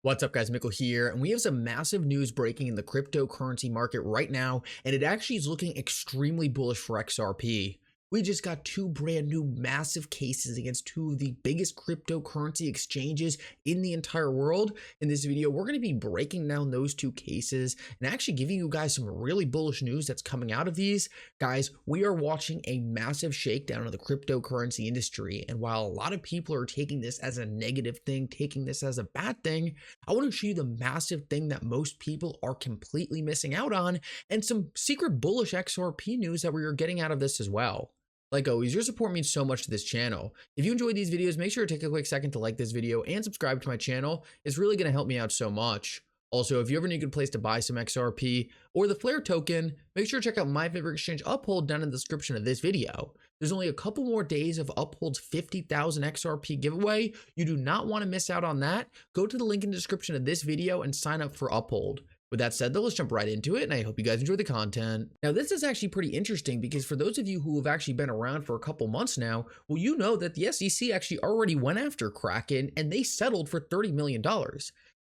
What's up, guys? Mickle here, and we have some massive news breaking in the cryptocurrency market right now, and it actually is looking extremely bullish for XRP. We just got two brand new massive cases against two of the biggest cryptocurrency exchanges in the entire world. In this video, we're going to be breaking down those two cases and actually giving you guys some really bullish news that's coming out of these. Guys, we are watching a massive shakedown of the cryptocurrency industry, and while a lot of people are taking this as a negative thing, taking this as a bad thing, I want to show you the massive thing that most people are completely missing out on and some secret bullish XRP news that we are getting out of this as well. Like always, your support means so much to this channel. If you enjoyed these videos, make sure to take a quick second to like this video and subscribe to my channel. It's really going to help me out so much. Also, if you ever need a good place to buy some XRP or the Flare token, make sure to check out my favorite exchange, Uphold, down in the description of this video. There's only a couple more days of Uphold's 50,000 XRP giveaway. You do not want to miss out on that. Go to the link in the description of this video and sign up for Uphold. With that said, though, let's jump right into it, and I hope you guys enjoy the content. Now, this is actually pretty interesting because for those of you who have actually been around for a couple months now, well, you know that the SEC actually already went after Kraken and they settled for $30 million.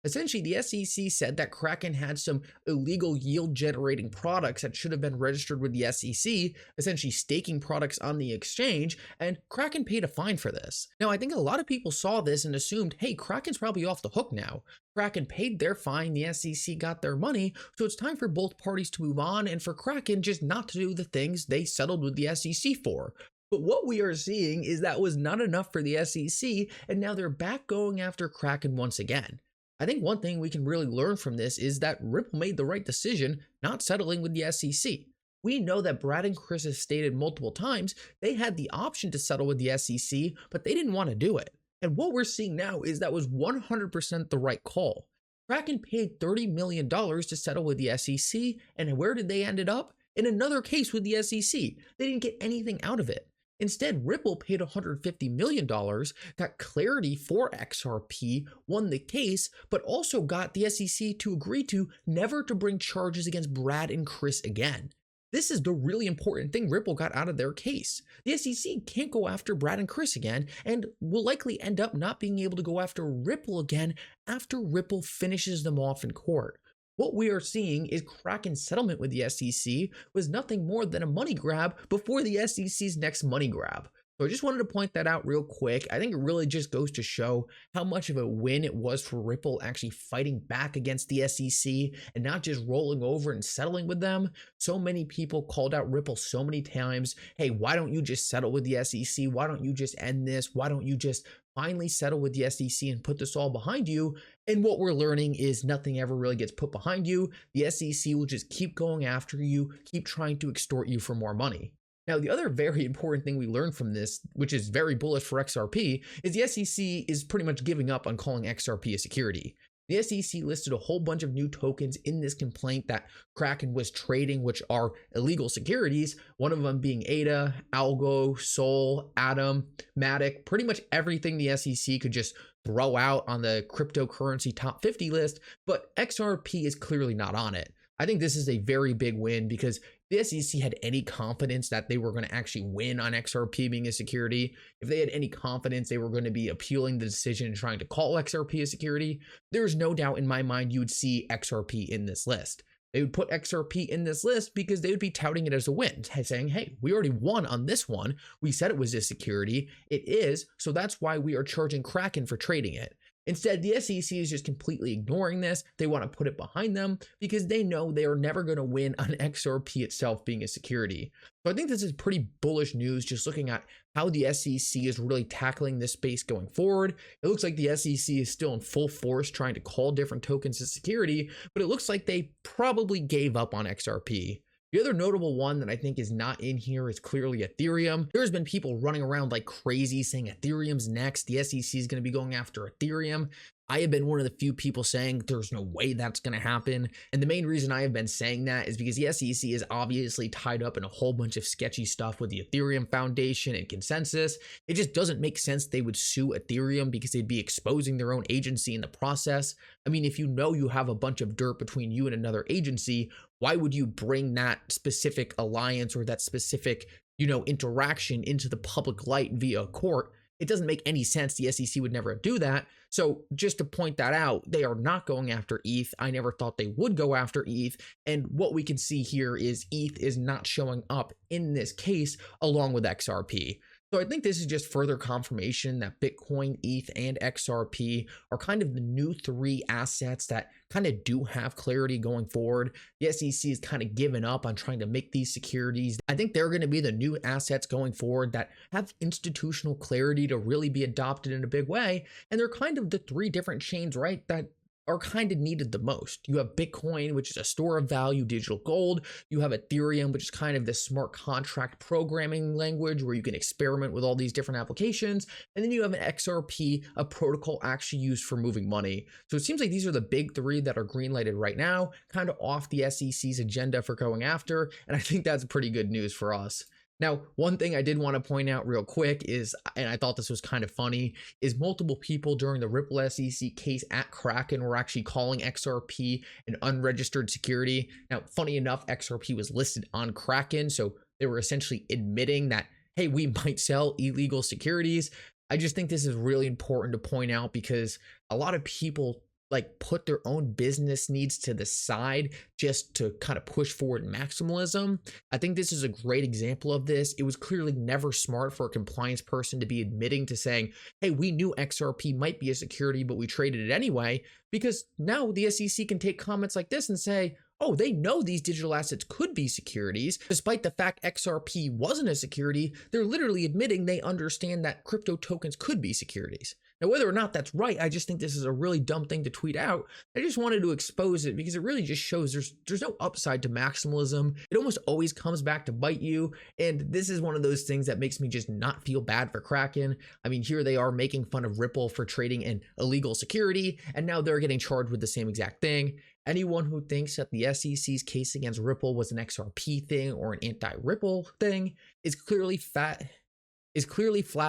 Essentially, the SEC said that Kraken had some illegal yield-generating products that should have been registered with the SEC, essentially staking products on the exchange, and Kraken paid a fine for this. Now, I think a lot of people saw this and assumed, hey, Kraken's probably off the hook now. Kraken paid their fine, the SEC got their money, so it's time for both parties to move on and for Kraken just not to do the things they settled with the SEC for. But what we are seeing is that was not enough for the SEC, and now they're back going after Kraken once again. I think one thing we can really learn from this is that Ripple made the right decision not settling with the SEC. We know that Brad and Chris have stated multiple times they had the option to settle with the SEC, but they didn't want to do it. And what we're seeing now is that was 100% the right call. Kraken paid $30 million to settle with the SEC, and where did they end up? In another case with the SEC. They didn't get anything out of it. Instead, Ripple paid $150 million, got clarity for XRP, won the case, but also got the SEC to agree to never to bring charges against Brad and Chris again. This is the really important thing Ripple got out of their case. The SEC can't go after Brad and Chris again and will likely end up not being able to go after Ripple again after Ripple finishes them off in court. What we are seeing is Kraken's settlement with the SEC was nothing more than a money grab before the SEC's next money grab. So I just wanted to point that out real quick. I think it really just goes to show how much of a win it was for Ripple actually fighting back against the SEC and not just rolling over and settling with them. So many people called out Ripple so many times, hey, why don't you just settle with the SEC? Why don't you just end this? Why don't you just finally settle with the SEC and put this all behind you? And what we're learning is nothing ever really gets put behind you. The SEC will just keep going after you, keep trying to extort you for more money. Now, the other very important thing we learned from this, which is very bullish for XRP, is the SEC is pretty much giving up on calling XRP a security. The SEC listed a whole bunch of new tokens in this complaint that Kraken was trading, which are illegal securities, one of them being ADA, Algo, Sol, Atom, Matic, pretty much everything the SEC could just throw out on the cryptocurrency top 50 list, but XRP is clearly not on it. I think this is a very big win because the SEC had any confidence that they were going to actually win on XRP being a security, if they had any confidence they were going to be appealing the decision and trying to call XRP a security, there's no doubt in my mind you would see XRP in this list. They would put XRP in this list because they would be touting it as a win, saying, hey, we already won on this one. We said it was a security. It is, so that's why we are charging Kraken for trading it. Instead, the SEC is just completely ignoring this. They want to put it behind them because they know they are never going to win on XRP itself being a security. So I think this is pretty bullish news just looking at how the SEC is really tackling this space going forward. It looks like the SEC is still in full force trying to call different tokens a security, but it looks like they probably gave up on XRP. The other notable one that I think is not in here is clearly Ethereum. There's been people running around like crazy saying Ethereum's next. The SEC is going to be going after Ethereum. I have been one of the few people saying there's no way that's going to happen. And the main reason I have been saying that is because the SEC is obviously tied up in a whole bunch of sketchy stuff with the Ethereum Foundation and Consensus. It just doesn't make sense they would sue Ethereum because they'd be exposing their own agency in the process. I mean, if you know you have a bunch of dirt between you and another agency, why would you bring that specific alliance or that specific, interaction into the public light via court? It doesn't make any sense. The SEC would never do that. So just to point that out, they are not going after ETH. I never thought they would go after ETH. And what we can see here is ETH is not showing up in this case along with XRP. So I think this is just further confirmation that Bitcoin, ETH, and XRP are kind of the new three assets that kind of do have clarity going forward. The SEC is kind of given up on trying to make these securities. I think they're going to be the new assets going forward that have institutional clarity to really be adopted in a big way. And they're kind of the three different chains, right, that are kind of needed the most. You have Bitcoin, which is a store of value digital gold. You have Ethereum, which is kind of this smart contract programming language where you can experiment with all these different applications. And then you have an XRP, a protocol actually used for moving money. So it seems like these are the big three that are green lighted right now, kind of off the SEC's agenda for going after. And I think that's pretty good news for us. Now, one thing I did want to point out real quick is, and I thought this was kind of funny, is multiple people during the Ripple SEC case at Kraken were actually calling XRP an unregistered security. Now, funny enough, XRP was listed on Kraken, so they were essentially admitting that, hey, we might sell illegal securities. I just think this is really important to point out because a lot of people like put their own business needs to the side just to kind of push forward maximalism. I think this is a great example of this. It was clearly never smart for a compliance person to be admitting to saying, hey, we knew XRP might be a security, but we traded it anyway, because now the SEC can take comments like this and say, oh, they know these digital assets could be securities. Despite the fact XRP wasn't a security, they're literally admitting they understand that crypto tokens could be securities. Now, whether or not that's right, I just think this is a really dumb thing to tweet out. I just wanted to expose it because it really just shows there's no upside to maximalism. It almost always comes back to bite you. And this is one of those things that makes me just not feel bad for Kraken. I mean, here they are making fun of Ripple for trading an illegal security, and now they're getting charged with the same exact thing. Anyone who thinks that the SEC's case against Ripple was an XRP thing or an anti-Ripple thing is clearly flat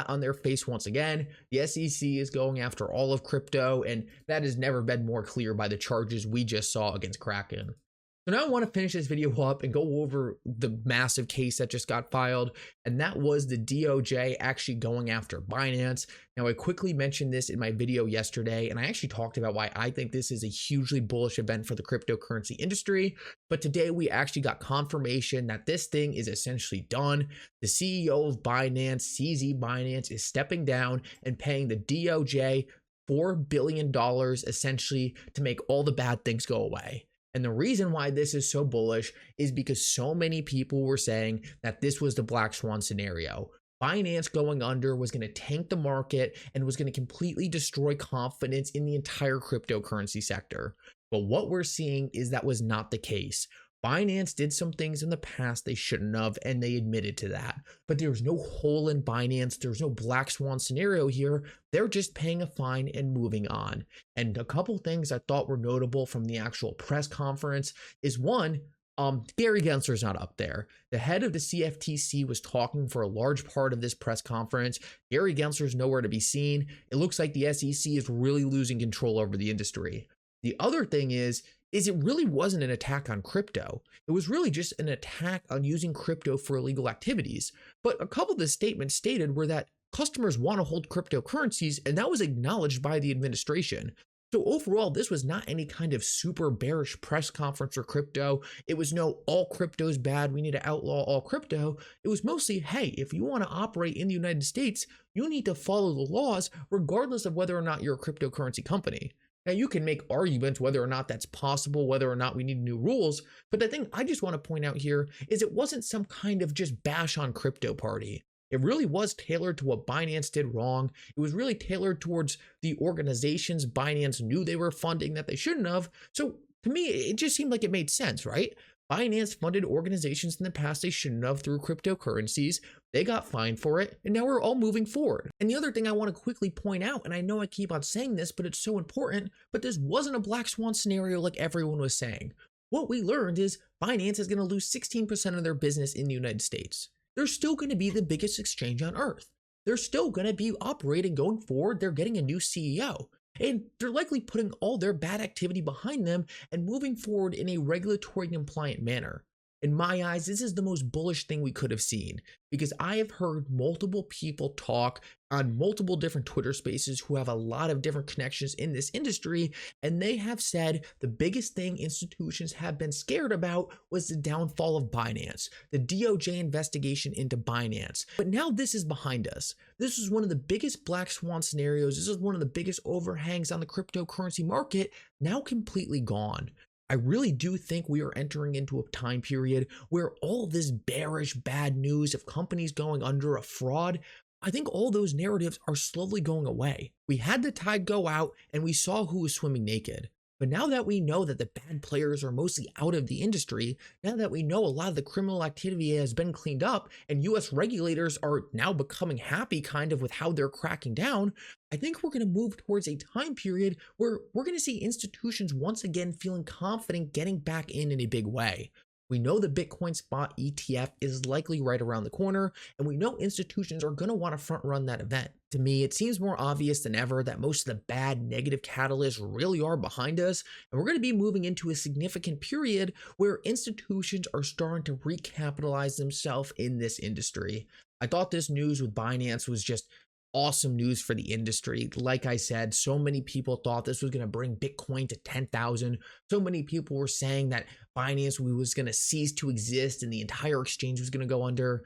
on their face once again. The SEC is going after all of crypto, and that has never been more clear by the charges we just saw against Kraken. So now I want to finish this video up and go over the massive case that just got filed, and that was the DOJ actually going after Binance. Now, I quickly mentioned this in my video yesterday, and I actually talked about why I think this is a hugely bullish event for the cryptocurrency industry. But today we actually got confirmation that this thing is essentially done. The CEO of Binance, CZ Binance, is stepping down and paying the DOJ $4 billion essentially to make all the bad things go away. And the reason why this is so bullish is because so many people were saying that this was the black swan scenario. Binance going under was going to tank the market and was going to completely destroy confidence in the entire cryptocurrency sector. But what we're seeing is that was not the case. Binance did some things in the past they shouldn't have, and they admitted to that. But there's no hole in Binance. There's no black swan scenario here. They're just paying a fine and moving on. And a couple things I thought were notable from the actual press conference is one, Gary Gensler's not up there. The head of the CFTC was talking for a large part of this press conference. Gary Gensler's nowhere to be seen. It looks like the SEC is really losing control over the industry. The other thing is it really wasn't an attack on crypto. It was really just an attack on using crypto for illegal activities. But a couple of the statements stated were that customers want to hold cryptocurrencies, and that was acknowledged by the administration. So overall, this was not any kind of super bearish press conference for crypto. It was no, all crypto is bad, we need to outlaw all crypto. It was mostly, hey, if you want to operate in the United States, you need to follow the laws regardless of whether or not you're a cryptocurrency company. Now, you can make arguments whether or not that's possible, whether or not we need new rules. But the thing I just want to point out here is it wasn't some kind of just bash on crypto party. It really was tailored to what Binance did wrong. It was really tailored towards the organizations Binance knew they were funding that they shouldn't have. So to me, it just seemed like it made sense, right? Binance funded organizations in the past they shouldn't have through cryptocurrencies. They got fined for it, and now we're all moving forward. And the other thing I want to quickly point out, and I know I keep on saying this, but it's so important, but this wasn't a black swan scenario like everyone was saying. What we learned is Binance is going to lose 16% of their business in the United States. They're still going to be the biggest exchange on earth. They're still going to be operating going forward. They're getting a new CEO. And they're likely putting all their bad activity behind them and moving forward in a regulatory compliant manner. In my eyes, this is the most bullish thing we could have seen, because I have heard multiple people talk on multiple different Twitter spaces who have a lot of different connections in this industry, and they have said the biggest thing institutions have been scared about was the downfall of Binance, the DOJ investigation into Binance. But now this is behind us. This was one of the biggest black swan scenarios. This is one of the biggest overhangs on the cryptocurrency market, now completely gone. I really do think we are entering into a time period where all this bearish bad news of companies going under, a fraud, I think all those narratives are slowly going away. We had the tide go out and we saw who was swimming naked. But now that we know that the bad players are mostly out of the industry, now that we know a lot of the criminal activity has been cleaned up and US regulators are now becoming happy kind of with how they're cracking down, I think we're going to move towards a time period where we're going to see institutions once again feeling confident getting back in a big way. We know the Bitcoin spot ETF is likely right around the corner, and we know institutions are going to want to front run that event. To me, it seems more obvious than ever that most of the bad negative catalysts really are behind us, and we're going to be moving into a significant period where institutions are starting to recapitalize themselves in this industry. I thought this news with Binance was just awesome news for the industry. Like I said, so many people thought this was going to bring Bitcoin to 10,000. So many people were saying that Binance was going to cease to exist and the entire exchange was going to go under.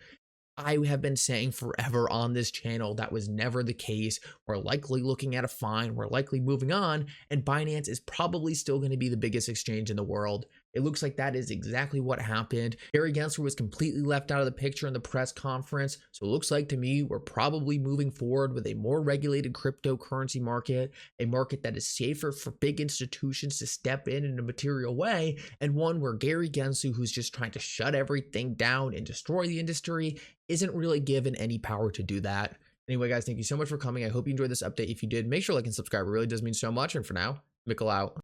I have been saying forever on this channel that was never the case. We're likely looking at a fine, we're likely moving on, and Binance is probably still going to be the biggest exchange in the world. It looks like that is exactly what happened. Gary Gensler was completely left out of the picture in the press conference, so it looks like to me we're probably moving forward with a more regulated cryptocurrency market, a market that is safer for big institutions to step in a material way, and one where Gary Gensler, who's just trying to shut everything down and destroy the industry, isn't really given any power to do that. Anyway, guys, thank you so much for coming. I hope you enjoyed this update. If you did, make sure to like and subscribe. It really does mean so much. And for now, Mickle out.